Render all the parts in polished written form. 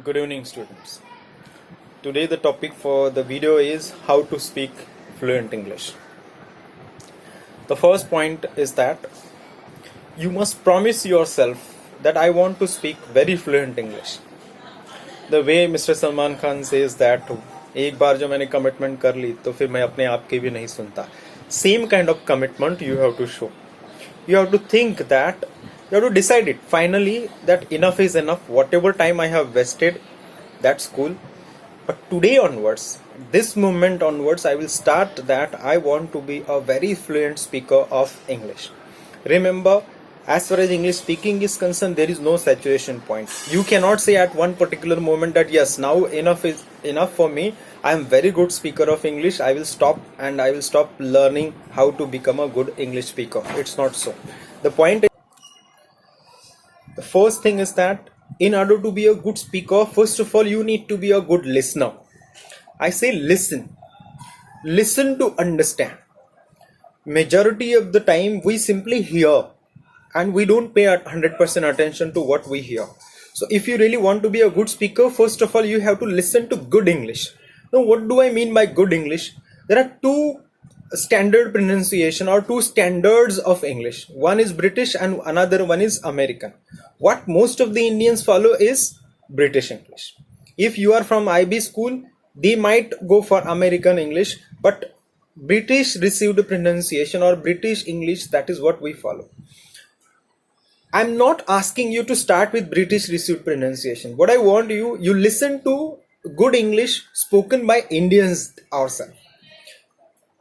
Good evening, students. Today the topic for the video is how to speak fluent English. The first point is that you must promise yourself that I want to speak very fluent English. The way Mr. Salman Khan says that एक बार जो मैंने commitment कर ली तो फिर मैं अपने आप की भी नहीं सुनता. Same kind of commitment you have to show. You have to think that you have to decide it finally that enough is enough. Whatever time I have wasted, that's cool. But today onwards, this moment onwards, I will start that I want to be a very fluent speaker of English. Remember, as far as English speaking is concerned, there is no saturation point. You cannot say at one particular moment that yes, now enough is enough for me. I am very good speaker of English. I will stop and I will stop learning how to become a good English speaker. It's not so. The point is, the first thing is that in order to be a good speaker, first of all, you need to be a good listener. I say listen. Listen to understand. Majority of the time, we simply hear and we don't pay 100% attention to what we hear. So if you really want to be a good speaker, first of all, you have to listen to good English. Now, what do I mean by good English? There are two standard pronunciation or two standards of English. One is British and another one is American. What most of the Indians follow is British English. If you are from IB school, they might go for American English, but British received pronunciation or British English, that is what we follow. I'm not asking you to start with British received pronunciation. What I want you listen to good English spoken by Indians ourselves.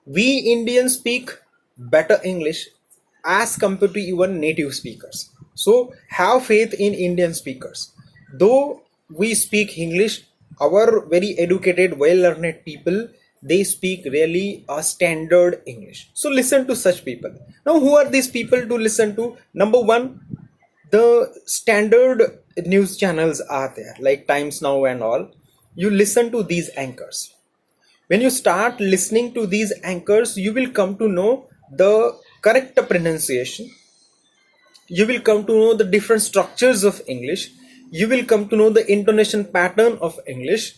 We Indians speak better English as compared to even native speakers. So have faith in Indian speakers. Though we speak English, our very educated, well-learned people, they speak really a standard English. So listen to such people. Now, who are these people to listen to? Number one, the standard news channels are there, like Times Now and all. You listen to these anchors. When you start listening to these anchors, you will come to know the correct pronunciation. You will come to know the different structures of English. You will come to know the intonation pattern of English.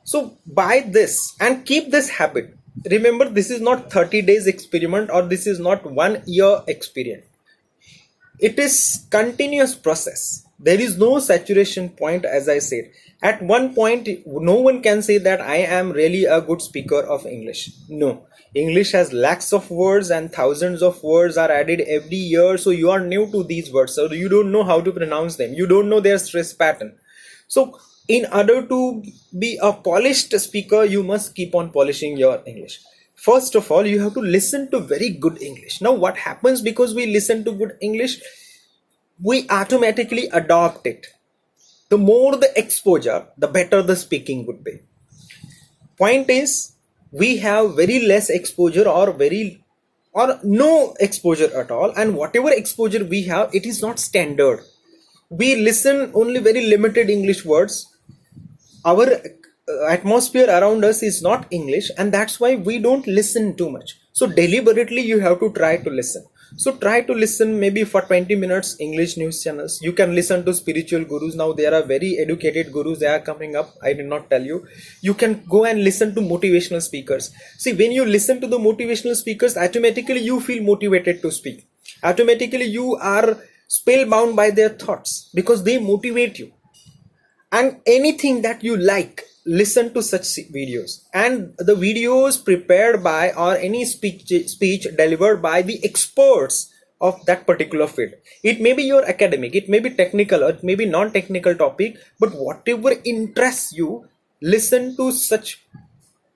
So by this, and keep this habit. Remember, this is not 30 days experiment or this is not 1 year experience. It is continuous process. There is no saturation point, as I said. At one point, no one can say that I am really a good speaker of English. No. English has lakhs of words and thousands of words are added every year. So you are new to these words. So you don't know how to pronounce them. You don't know their stress pattern. So in order to be a polished speaker, you must keep on polishing your English. First of all, you have to listen to very good English. Now, what happens because we listen to good English? We automatically adopt it. The more the exposure, the better the speaking would be. Point is, we have very less exposure or no exposure at all, and whatever exposure we have, it is not standard. We listen only very limited English words. Our atmosphere around us is not English, and that's why we don't listen too much. So deliberately you have to try to listen. So try to listen maybe for 20 minutes English news channels. You can listen to spiritual gurus. Now there are very educated gurus, they are coming up. I did not tell you. You can go and listen to motivational speakers. See, when you listen to the motivational speakers, automatically you feel motivated to speak. Automatically you are spellbound by their thoughts because they motivate you. And anything that you like, listen to such videos, and the videos prepared by or any speech delivered by the experts of that particular field. It may be your academic, it may be technical, or it may be non-technical topic, but whatever interests you, listen to such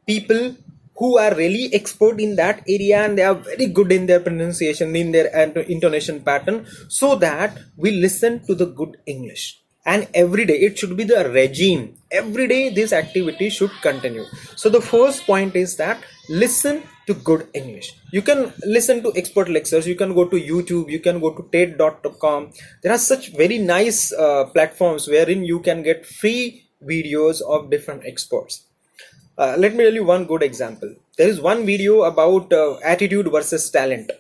people who are really expert in that area and they are very good in their pronunciation, in their intonation pattern, so that we listen to the good English. And every day it should be the regime. Every day this activity should continue. So the first point is that listen to good English. You can listen to expert lectures. You can go to YouTube. You can go to TED.com. There are such very nice platforms wherein you can get free videos of different experts. Let me tell you one good example. There is one video about attitude versus talent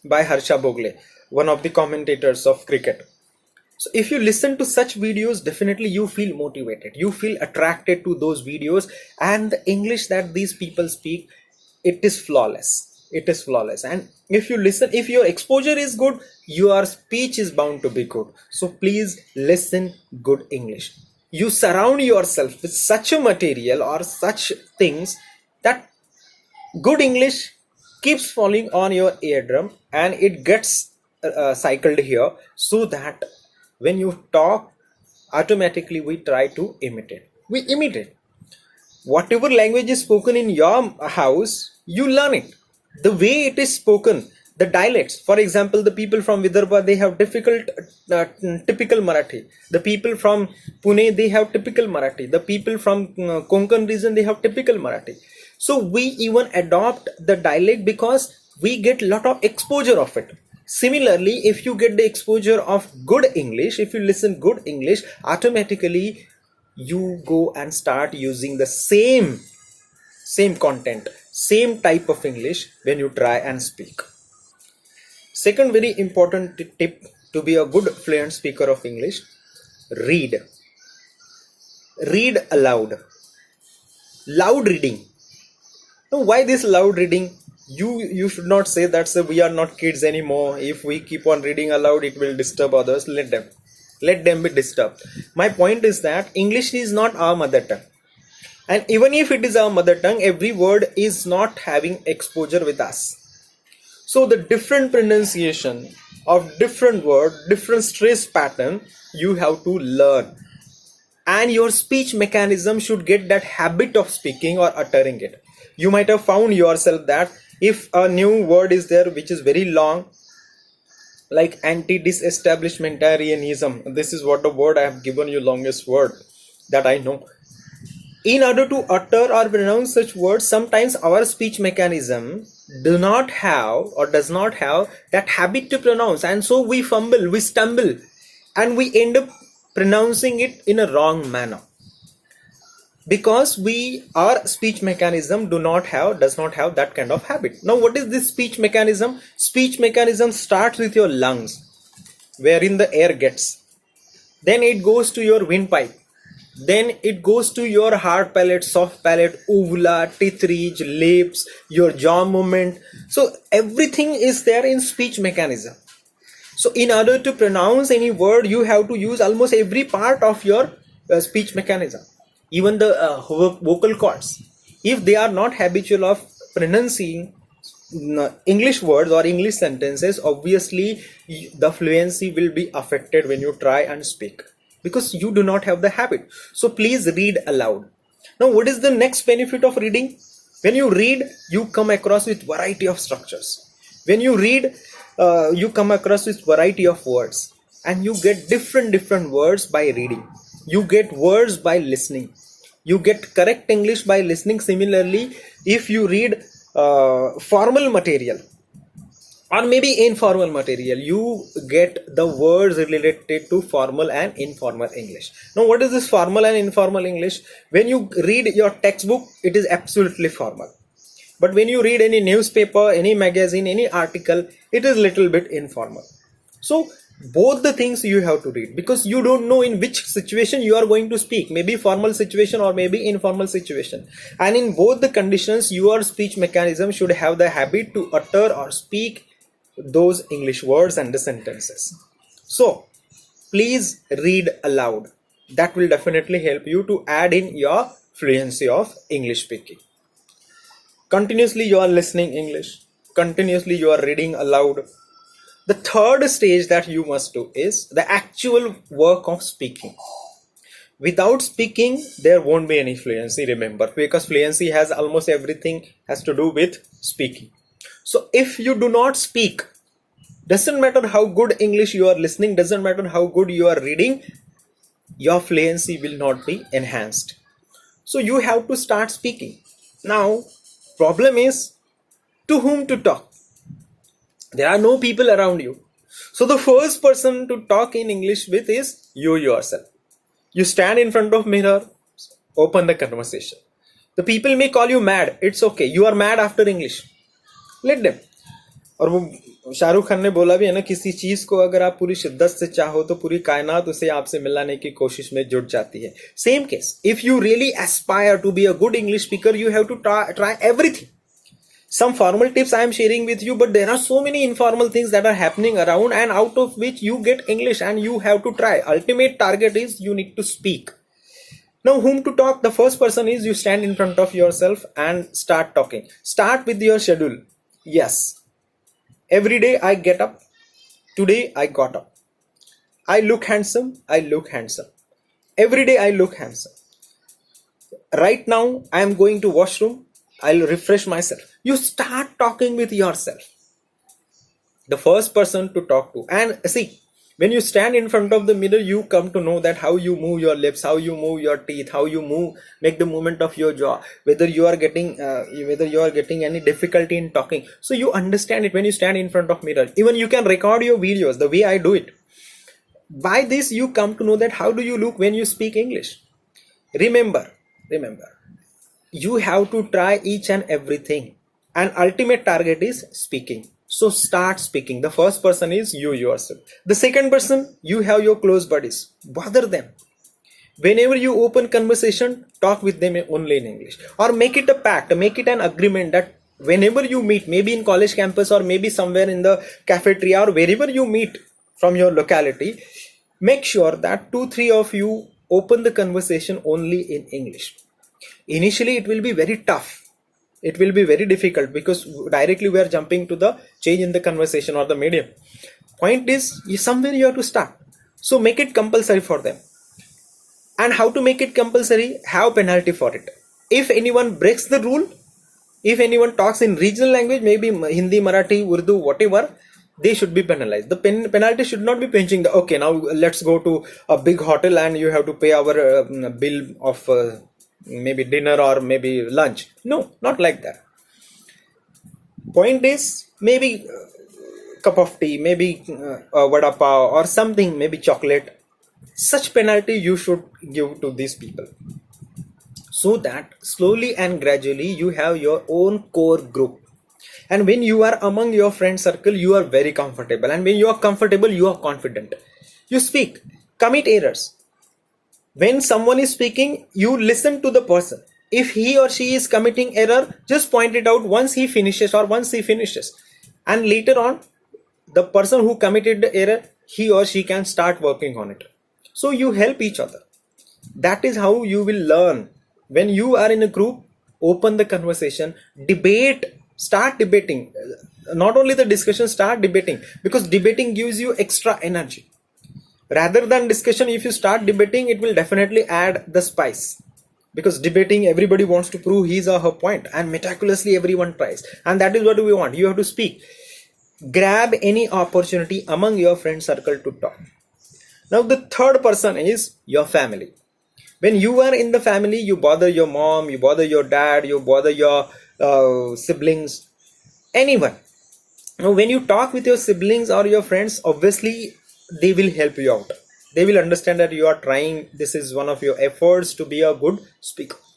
by Harsha Bogle, one of the commentators of cricket. So if you listen to such videos, definitely you feel motivated, you feel attracted to those videos, and the English that these people speak, it is flawless. It is flawless. And if you listen, if your exposure is good, your speech is bound to be good. So please listen good English. You surround yourself with such a material or such things that good English keeps falling on your eardrum, and it gets cycled here, so that when you talk, automatically we try to imitate. We imitate. Whatever language is spoken in your house, you learn it. The way it is spoken, the dialects. For example, the people from Vidarbha, they have typical Marathi. The people from Pune, they have typical Marathi. The people from Konkan region, they have typical Marathi. So we even adopt the dialect because we get lot of exposure of it. Similarly, if you get the exposure of good English, if you listen good English, automatically you go and start using the same content, same type of English when you try and speak. Second very important tip to be a good fluent speaker of English: read. Read aloud. Loud reading. Now, why this loud reading? You should not say that we are not kids anymore. If we keep on reading aloud, it will disturb others. Let them be disturbed. My point is that English is not our mother tongue, and even if it is our mother tongue, every word is not having exposure with us. So the different pronunciation of different word, different stress pattern, you have to learn, and your speech mechanism should get that habit of speaking or uttering it. You might have found yourself that if a new word is there which is very long, like anti-disestablishmentarianism, this is what the word I have given you, longest word that I know. In order to utter or pronounce such words, sometimes our speech mechanism does not have that habit to pronounce, and so we fumble, we stumble, and we end up pronouncing it in a wrong manner, because our speech mechanism does not have that kind of habit. Now, what is this speech mechanism? Speech mechanism starts with your lungs, wherein the air gets, then it goes to your windpipe, then it goes to your hard palate, soft palate, uvula, teeth ridge, lips, your jaw movement. So everything is there in speech mechanism. So in order to pronounce any word, you have to use almost every part of your speech mechanism. Even the vocal cords, if they are not habitual of pronouncing English words or English sentences, obviously the fluency will be affected when you try and speak, because you do not have the habit. So please read aloud. Now, what is the next benefit of reading? When you read, you come across with variety of structures. When you read, you come across with variety of words, and you get different words by reading. You get words by listening. You get correct English by listening. Similarly, if you read formal material or maybe informal material, you get the words related to formal and informal English. Now, what is this formal and informal English? When you read your textbook, it is absolutely formal. But when you read any newspaper, any magazine, any article, it is little bit informal. So both the things you have to read, because you don't know in which situation you are going to speak, maybe formal situation or maybe informal situation, and in both the conditions your speech mechanism should have the habit to utter or speak those English words and the sentences. So please read aloud. That will definitely help you to add in your fluency of English speaking. Continuously you are listening English, continuously you are reading aloud. The third stage that you must do is the actual work of speaking. Without speaking, there won't be any fluency, remember, because fluency has almost everything has to do with speaking. So if you do not speak, doesn't matter how good English you are listening, doesn't matter how good you are reading, your fluency will not be enhanced. So you have to start speaking. Now, problem is to whom to talk. There are no people around you. So the first person to talk in English with is you yourself. You stand in front of mirror, open the conversation. The people may call you mad. It's okay. You are mad after English. Let them. Or Shahrukh Khan ने बोला भी है ना, किसी चीज को अगर आप पूरी शिद्दत से चाहो तो पूरी कायनात उसे आपसे मिलाने की कोशिश में जुट जाती है. Same case, if you really aspire to be a good English speaker, you have to try everything. Some formal tips I am sharing with you, but there are so many informal things that are happening around, and out of which you get English and you have to try. Ultimate target is you need to speak. Now, whom to talk? The first person is you stand in front of yourself and start talking. Start with your schedule. Yes. Every day I get up. Today I got up. I look handsome. I look handsome. Every day I look handsome. Right now I am going to washroom. I'll refresh myself. You start talking with yourself. The first person to talk to. And see, when you stand in front of the mirror, you come to know that how you move your lips, how you move your teeth, how you make the movement of your jaw, whether you are getting any difficulty in talking. So you understand it when you stand in front of mirror. Even you can record your videos the way I do it. By this, you come to know that how do you look when you speak English. Remember, you have to try each and everything, and ultimate target is speaking. So start speaking. The first person is you yourself. The second person, you have your close buddies. Bother them. Whenever you open conversation, talk with them only in English, or make it a pact, make it an agreement that whenever you meet, maybe in college campus or maybe somewhere in the cafeteria or wherever you meet from your locality, make sure that 2-3 of you open the conversation only in English. Initially it will be very tough, it will be very difficult, because directly we are jumping to the change in the conversation or the medium. Point is, somewhere you have to start. So make it compulsory for them. And how to make it compulsory? Have penalty for it. If anyone breaks the rule, if anyone talks in regional language, maybe Hindi, Marathi, Urdu, whatever, they should be penalized. The penalty should not be pinching the, okay, now let's go to a big hotel and you have to pay our bill of maybe dinner or maybe lunch. No, not like that. Point is, maybe cup of tea, maybe a vada pav or something, maybe chocolate. Such penalty you should give to these people, so that slowly and gradually you have your own core group. And when you are among your friend circle, you are very comfortable, and when you are comfortable, you are confident. You speak, commit errors. When someone is speaking, you listen to the person. If he or she is committing error, just point it out once he finishes or once he finishes. And later on, the person who committed the error, he or she can start working on it. So you help each other. That is how you will learn. When you are in a group, open the conversation, debate, start debating. Not only the discussion, start debating, because debating gives you extra energy. Rather than discussion, if you start debating, it will definitely add the spice. Because debating, everybody wants to prove his or her point, and meticulously everyone tries. And that is what we want. You have to speak. Grab any opportunity among your friend circle to talk. Now the third person is your family. When you are in the family, you bother your mom, you bother your dad, you bother your siblings, anyone. Now when you talk with your siblings or your friends, obviously they will help you out. They will understand that you are trying. This is one of your efforts to be a good speaker.